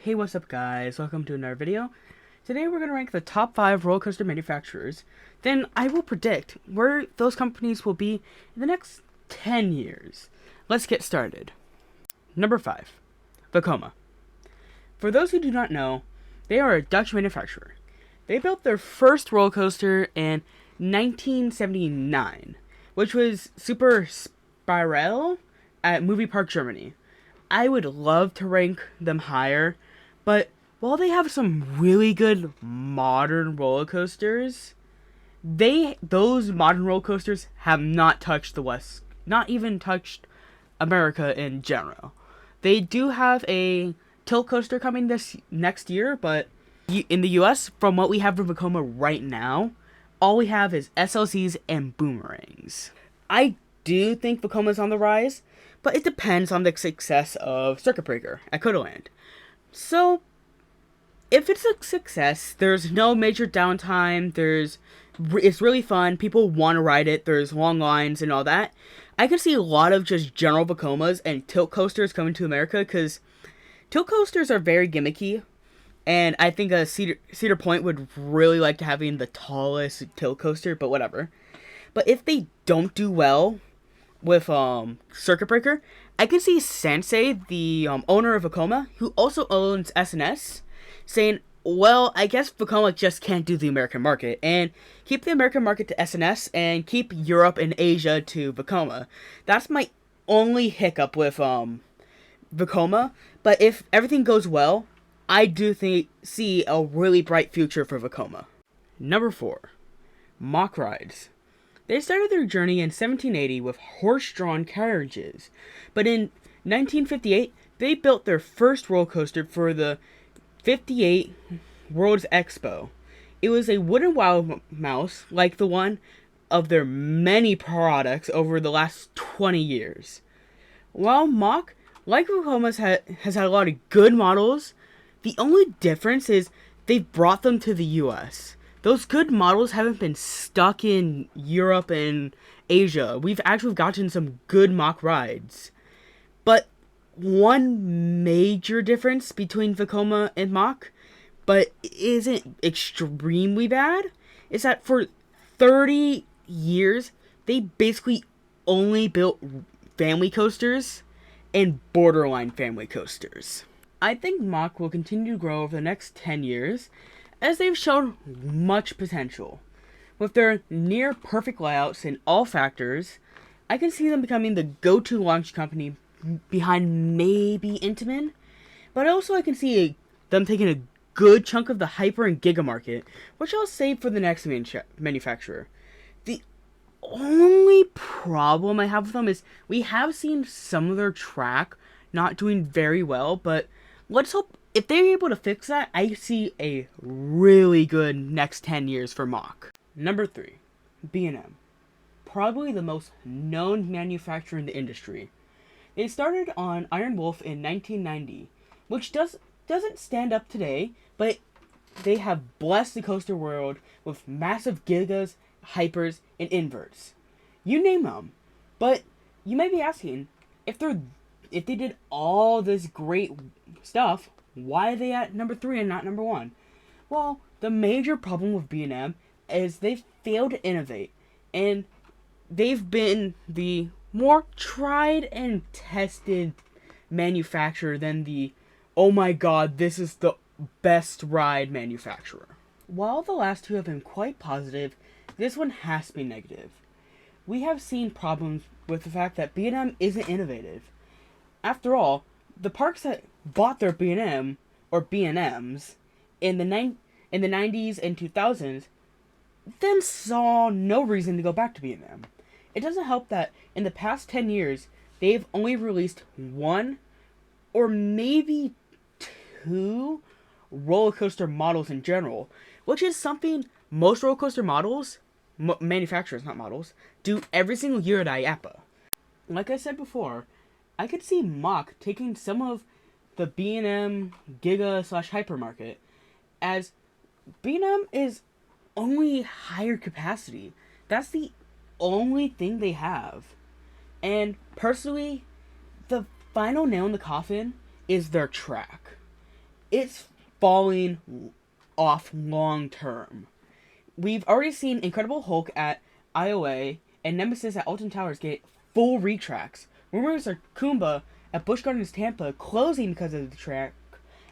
Hey, what's up guys? Welcome to another video. Today we're going to rank the top 5 roller coaster manufacturers. Then I will predict where those companies will be in the next 10 years. Let's get started. Number 5. Vekoma. For those who do not know, they are a Dutch manufacturer. They built their first roller coaster in 1979, which was Super Spiral at Movie Park, Germany. I would love to rank them higher, but while they have some really good modern roller coasters, those modern roller coasters have not touched the West, not even touched America in general. They do have a tilt coaster coming this next year, but in the US, from what we have for Vekoma right now, all we have is SLCs and boomerangs. I do think Vekoma's on the rise, but it depends on the success of Circuit Breaker at Codaland. So, if it's a success, there's no major downtime, it's really fun, people want to ride it, there's long lines and all that. I could see a lot of just general Vekomas and tilt coasters coming to America, because tilt coasters are very gimmicky, and I think a Cedar Point would really like to having the tallest tilt coaster, but whatever. But if they don't do well with Circuit Breaker, I can see Sensei, the owner of Vekoma, who also owns SNS, saying, well, I guess Vekoma just can't do the American market, and keep the American market to SNS, and keep Europe and Asia to Vekoma. That's my only hiccup with Vekoma, but if everything goes well, I do see a really bright future for Vekoma. Number 4. Mock Rides. They started their journey in 1780 with horse-drawn carriages, but in 1958, they built their first roller coaster for the 58 World's Expo. It was a wooden wild mouse, like the one of their many products over the last 20 years. While Mock, like Vekoma, has had a lot of good models, the only difference is they've brought them to the US. Those good models haven't been stuck in Europe and Asia. We've actually gotten some good mock rides. But one major difference between Vekoma and Mock, but isn't extremely bad, is that for 30 years, they basically only built family coasters and borderline family coasters. I think Mock will continue to grow over the next 10 years, as they've shown much potential. With their near perfect layouts in all factors, I can see them becoming the go-to launch company behind maybe Intamin, but also I can see them taking a good chunk of the Hyper and Giga market, which I'll save for the next manufacturer. The only problem I have with them is we have seen some of their track not doing very well, but let's hope if they're able to fix that, I see a really good next 10 years for Mock. Number 3. B&M. Probably the most known manufacturer in the industry. They started on Iron Wolf in 1990, which doesn't stand up today, but they have blessed the coaster world with massive Gigas, Hypers, and Inverts. You name them. But you may be asking, if they did all this great stuff, why are they at number 3 and not number 1? Well, the major problem with B&M is they've failed to innovate, and they've been the more tried and tested manufacturer than the, oh my god, this is the best ride manufacturer. While the last two have been quite positive, this one has to be negative. We have seen problems with the fact that B&M isn't innovative. After all, the parks that bought their B&M or B&Ms in the 90s and 2000s then saw no reason to go back to B&M. It doesn't help that in the past 10 years they've only released 1 or maybe 2 roller coaster models in general, which is something most roller coaster models, manufacturers not models, do every single year at IAAPA. Like I said before, I could see Mock taking some of the B&M Giga / Hyper market, as B&M is only higher capacity. That's the only thing they have. And personally, the final nail in the coffin is their track. it's falling off long term. We've already seen Incredible Hulk at IOA and Nemesis at Alton Towers get full retracts. Rumors are Kumba at Busch Gardens Tampa closing because of the track,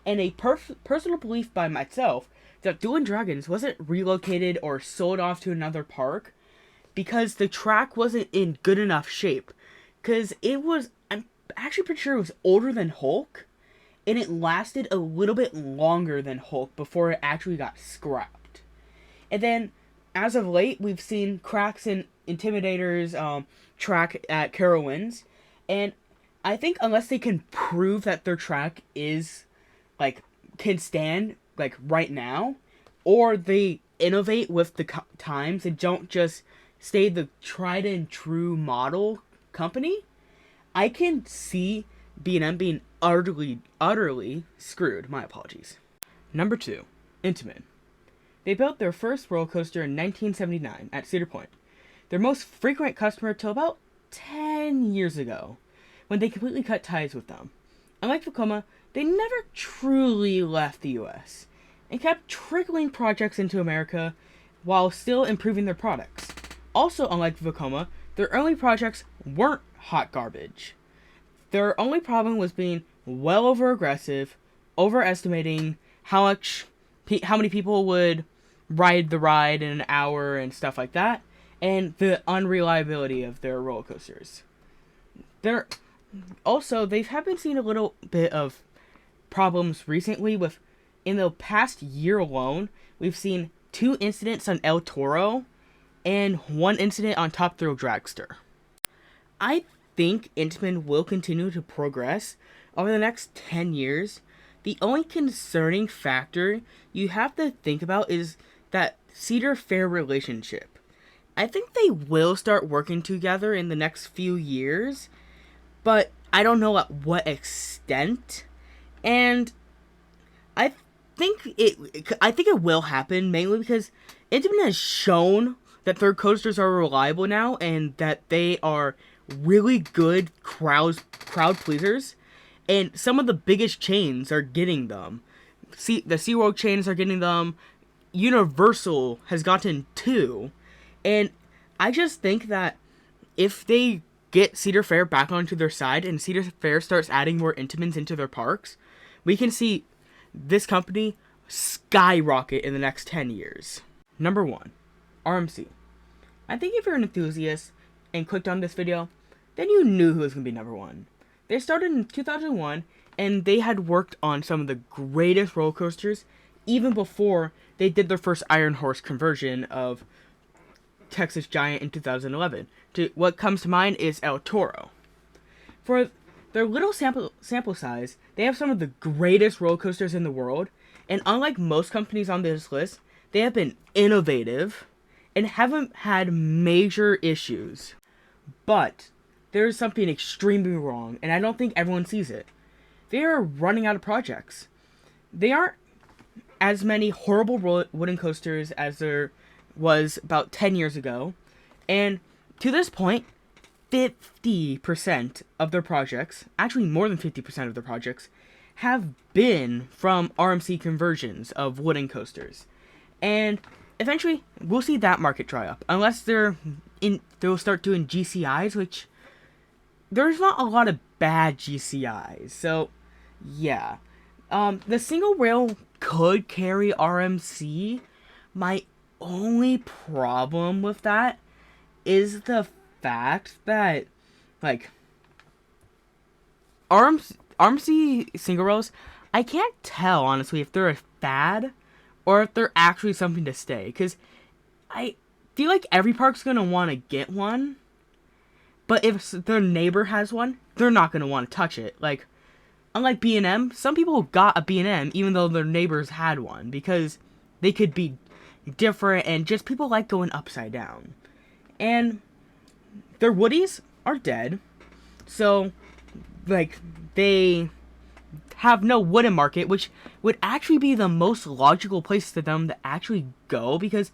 and a personal belief by myself that Dueling Dragons wasn't relocated or sold off to another park because the track wasn't in good enough shape. Because I'm actually pretty sure it was older than Hulk, and it lasted a little bit longer than Hulk before it actually got scrapped. And then, as of late, we've seen cracks in Intimidator's track at Carowinds, and I think unless they can prove that their track is, can stand, right now, or they innovate with the times and don't just stay the tried and true model company, I can see B&M being utterly screwed. My apologies. Number 2, Intamin. They built their first roller coaster in 1979 at Cedar Point. Their most frequent customer till about 10 years ago, when they completely cut ties with them. Unlike Vekoma, they never truly left the US, and kept trickling projects into America while still improving their products. Also, unlike Vekoma, their early projects weren't hot garbage. Their only problem was being well over aggressive, overestimating how many people would ride the ride in an hour and stuff like that, and the unreliability of their roller coasters. They have been seeing a little bit of problems recently with, in the past year alone, we've seen 2 incidents on El Toro and 1 incident on Top Thrill Dragster. I think Intamin will continue to progress over the next 10 years. The only concerning factor you have to think about is that Cedar Fair relationship. I think they will start working together in the next few years, but I don't know at what extent. And I think it will happen mainly because Intamin has shown that their coasters are reliable now and that they are really good crowd pleasers. And some of the biggest chains are getting them. The SeaWorld chains are getting them. Universal has gotten 2. And I just think that if they get Cedar Fair back onto their side and Cedar Fair starts adding more Intamins into their parks, we can see this company skyrocket in the next 10 years. Number 1, RMC. I think if you're an enthusiast and clicked on this video, then you knew who was going to be number 1. They started in 2001, and they had worked on some of the greatest roller coasters even before they did their first Iron Horse conversion of Texas Giant in 2011. What comes to mind is El Toro. For their little sample size, they have some of the greatest roller coasters in the world, and unlike most companies on this list, they have been innovative and haven't had major issues. But there is something extremely wrong, and I don't think everyone sees it. They are running out of projects. There aren't as many horrible wooden coasters as there was about 10 years ago, and to this point, 50% of their projects, actually more than 50% of their projects, have been from RMC conversions of wooden coasters. And eventually, we'll see that market dry up, unless they'll start doing GCIs, which there's not a lot of bad GCIs. So, yeah. The single rail could carry RMC. My only problem with that is the fact that, RMC single rails, I can't tell, honestly, if they're a fad or if they're actually something to stay. Because I feel like every park's going to want to get one. But if their neighbor has one, they're not going to want to touch it. Unlike B&M, some people got a B&M even though their neighbors had one. Because they could be different and just people like going upside down. And their Woodies are dead. So, they have no wooden market, which would actually be the most logical place for them to actually go, because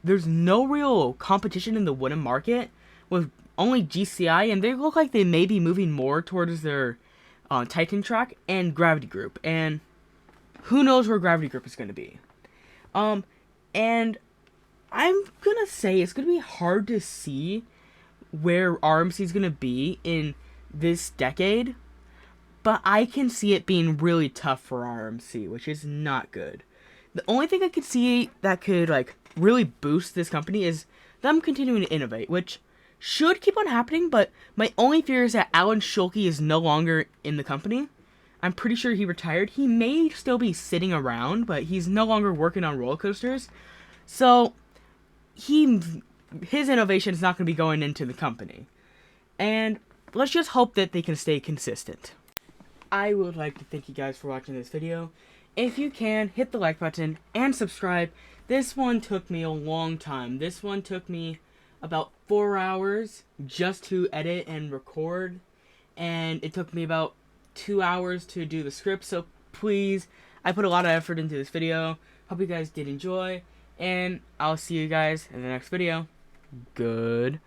there's no real competition in the wooden market with only GCI, and they look like they may be moving more towards their Titan track and Gravity Group. And who knows where Gravity Grip is going to be. And I'm going to say it's going to be hard to see where RMC is going to be in this decade, but I can see it being really tough for RMC, which is not good. The only thing I could see that could, like, really boost this company is them continuing to innovate, which should keep on happening, but my only fear is that Alan Schulke is no longer in the company. I'm pretty sure he retired. He may still be sitting around, but he's no longer working on roller coasters. So, his innovation is not going to be going into the company. And let's just hope that they can stay consistent. I would like to thank you guys for watching this video. If you can, hit the like button and subscribe. This one took me a long time. This one took me about 4 hours just to edit and record. And it took me about 2 hours to do the script. So please, I put a lot of effort into this video. Hope you guys did enjoy. And I'll see you guys in the next video. Goodbye.